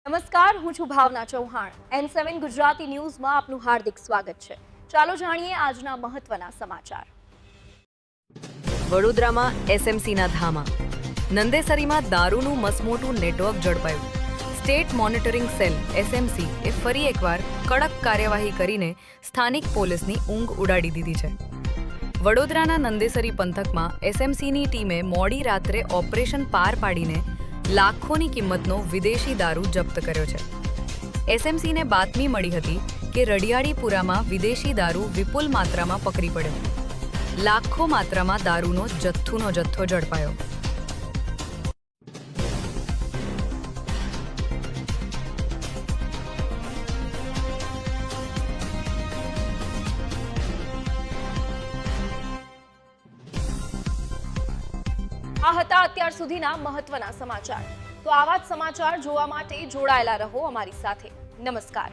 નમસ્કાર, હું છું ભાવના ચૌહાણ. N7 ગુજરાતી ન્યૂઝમાં આપનું હાર્દિક સ્વાગત છે. ચાલો જાણીએ આજના મહત્વના સમાચાર. વડોદરામાં એસએમસીના ધામા. નંદેસરીમાં દારૂનું મસમોટું નેટવર્ક ઝડપાયું. સ્ટેટ મોનિટરિંગ સેલ એસએમસી એ ફરી એકવાર કડક કાર્યવાહી કરીને સ્થાનિક પોલીસની ઊંઘ ઉડાડી દીધી છે. વડોદરાના નંદેસરી પંથકમાં એસએમસીની ટીમે મોડી રાત્રે ઓપરેશન પાર પાડીને લાખોની કિંમતનો વિદેશી દારૂ જપ્ત કર્યો છે. એસએમસીને બાતમી મળી હતી કે રડિયાળીપુરામાં વિદેશી દારૂ વિપુલ માત્રામાં પકડી પડ્યો. લાખો માત્રામાં દારૂનો જથ્થુનો જથ્થો ઝડપાયો. આ હતા અત્યાર સુધીના મહત્વના સમાચાર. તો આવા જ સમાચાર જોવા માટે જોડાયેલા રહો અમારી સાથે. નમસ્કાર.